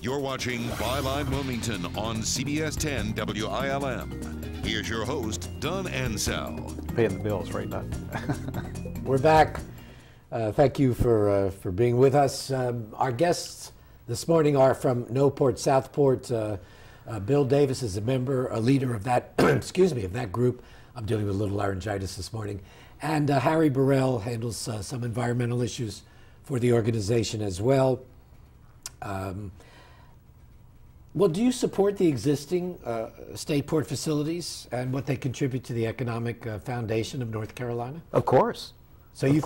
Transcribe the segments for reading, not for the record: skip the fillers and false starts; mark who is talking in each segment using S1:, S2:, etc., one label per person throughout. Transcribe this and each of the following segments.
S1: You're watching Byline Wilmington on CBS 10 WILM. Here's your host, Don Ansell.
S2: Paying the bills right now.
S3: We're back. Thank you for being with us. Our guests this morning are from Southport. Bill Davis is a member, a leader of that, excuse me, of that group. I'm dealing with a little laryngitis this morning. And Harry Burrell handles some environmental issues for the organization as well. Well, do you support the existing state port facilities and what they contribute to the economic foundation of North Carolina?
S4: Of course.
S3: So you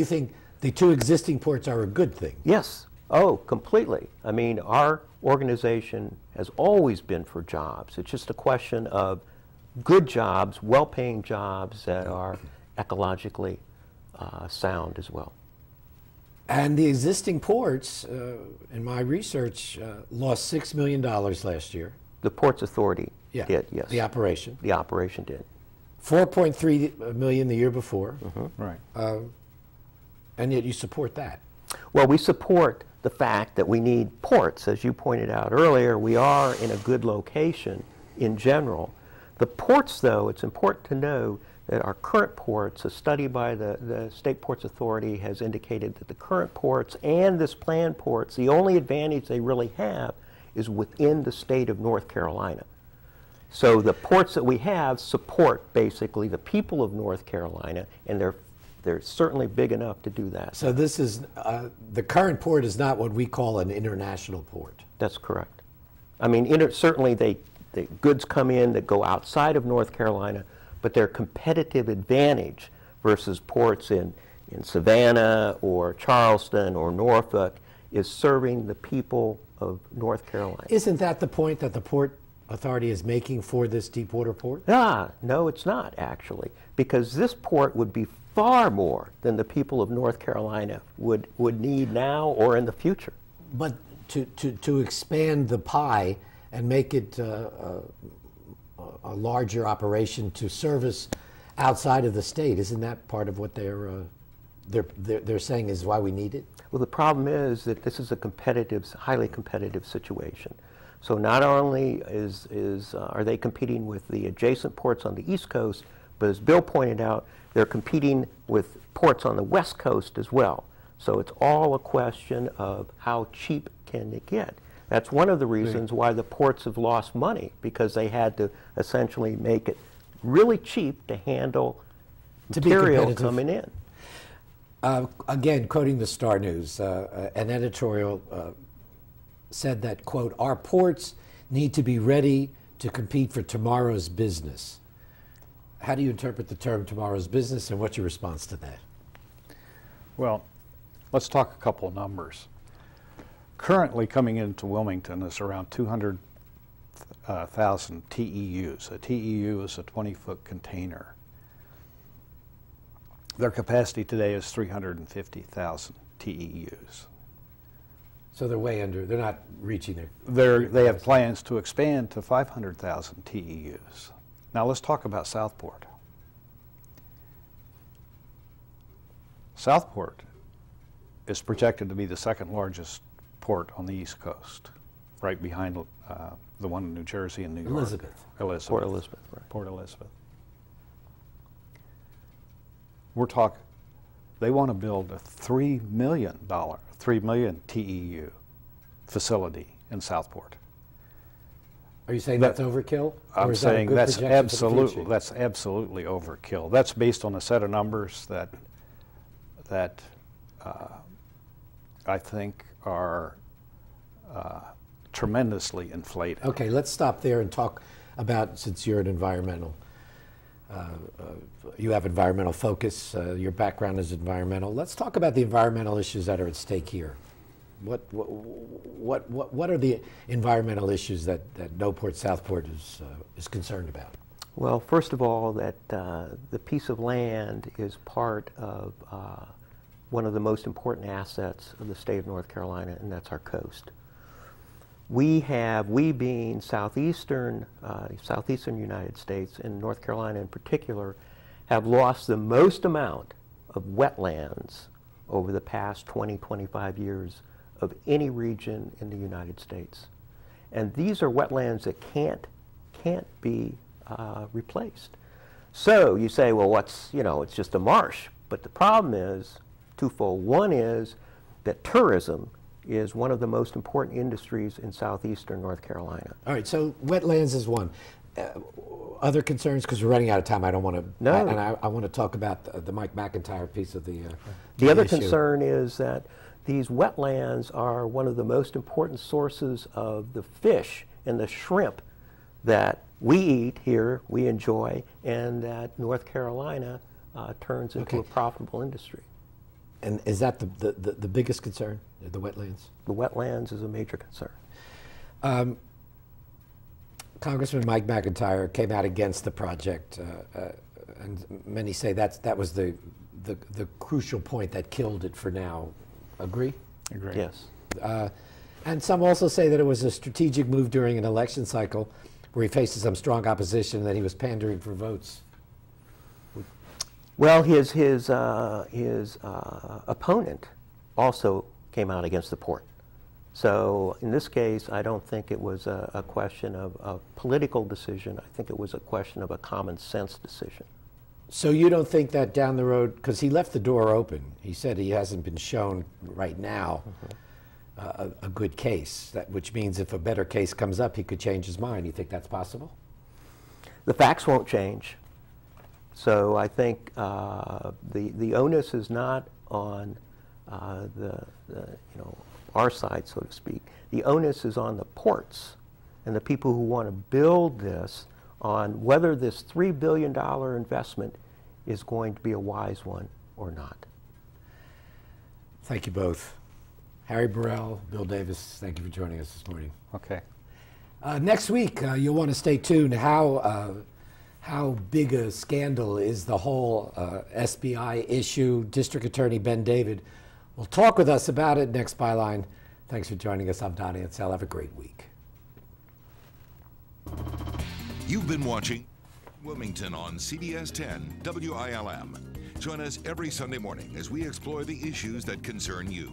S3: think the two existing ports are a good thing?
S4: Yes. Oh, completely. I mean, our organization has always been for jobs. It's just a question of good jobs, well-paying jobs that are ecologically sound as well.
S3: And the existing ports, in my research, lost $6 million last year.
S4: The Ports Authority did, yes.
S3: The operation.
S4: The operation did.
S3: 4.3 million the year before.
S2: Mm-hmm. Right.
S3: And yet you support that.
S4: Well, we support the fact that we need ports. As you pointed out earlier, we are in a good location in general. The ports, though, it's important to know that our current ports, a study by the State Ports Authority has indicated that the current ports and this planned ports, the only advantage they really have is within the state of North Carolina. So the ports that we have support basically the people of North Carolina, and they're certainly big enough to do that.
S3: So this is, the current port is not what we call an international port.
S4: That's correct. I mean, certainly the goods come in that go outside of North Carolina, but their competitive advantage versus ports in Savannah or Charleston or Norfolk is serving the people of North Carolina.
S3: Isn't that the point that the Port Authority is making for this deepwater port?
S4: No, it's not actually, because this port would be far more than the people of North Carolina would need now or in the future.
S3: But to expand the pie and make it a larger operation to service outside of the state, isn't that part of what they're saying is why we need it?
S4: Well, the problem is that this is a highly competitive situation. So not only are they competing with the adjacent ports on the East Coast, but as Bill pointed out, they're competing with ports on the West Coast as well. So it's all a question of how cheap can it get. That's one of the reasons why the ports have lost money, because they had to essentially make it really cheap to handle material coming in.
S3: Again, quoting the Star News, an editorial said that, quote, "Our ports need to be ready to compete for tomorrow's business." How do you interpret the term tomorrow's business, and what's your response to that?
S2: Well, let's talk a couple of numbers. Currently coming into Wilmington is around 200,000 TEUs. A TEU is a 20-foot container. Their capacity today is 350,000 TEUs.
S3: So they're way under, they're not reaching their...
S2: They have plans to expand to 500,000 TEUs. Now let's talk about Southport. Southport is projected to be the second largest port on the East Coast, right behind the one in New Jersey and New York.
S3: Elizabeth.
S4: Port Elizabeth, right.
S2: Port Elizabeth. We're talking, they want to build a $3 million TEU facility in Southport.
S3: Are you saying that's overkill?
S2: I'm saying that's absolutely overkill. That's based on a set of numbers that I think are tremendously inflated.
S3: Okay, let's stop there and talk about, since you're an environmental, you have environmental focus, your background is environmental. Let's talk about the environmental issues that are at stake here. What are the environmental issues that Southport is concerned about?
S4: Well, first of all, that the piece of land is part of one of the most important assets of the state of North Carolina, and that's our coast. We being southeastern United States, and North Carolina in particular, have lost the most amount of wetlands over the past 20, 25 years of any region in the United States. And these are wetlands that can't be replaced. So you say, well, it's just a marsh. But the problem is twofold. One is that tourism is one of the most important industries in southeastern North Carolina.
S3: All right, so wetlands is one. Other concerns, because we're running out of time. I don't want to.
S4: No.
S3: I want to talk about the Mike McIntyre piece of the.
S4: The other
S3: issue.
S4: concern is that these wetlands are one of the most important sources of the fish and the shrimp that we eat here, we enjoy, and that North Carolina turns into a profitable industry.
S3: And is that the biggest concern, the wetlands?
S4: The wetlands is a major concern.
S3: Congressman Mike McIntyre came out against the project, and many say that was the crucial point that killed it for now. Agree?
S2: Agree.
S4: Yes.
S3: And some also say that it was a strategic move during an election cycle where he faces some strong opposition and that he was pandering for votes.
S4: Well, his opponent also came out against the port. So in this case, I don't think it was a question of a political decision. I think it was a question of a common sense decision.
S3: So you don't think that down the road, because he left the door open, he said he hasn't been shown right now a good case, which means if a better case comes up, he could change his mind. You think that's possible?
S4: The facts won't change. So I think the onus is not on our side, so to speak. The onus is on the ports and the people who want to build this on whether this $3 billion investment is going to be a wise one or not.
S3: Thank you both. Harry Burrell, Bill Davis, thank you for joining us this morning.
S2: Okay.
S3: Next week, you'll want to stay tuned. How big a scandal is the whole SBI issue? District Attorney Ben David will talk with us about it next Byline. Thanks for joining us. I'm Donnie Ansel. Have a great week.
S1: You've been watching Wilmington on CBS 10 WILM. Join us every Sunday morning as we explore the issues that concern you.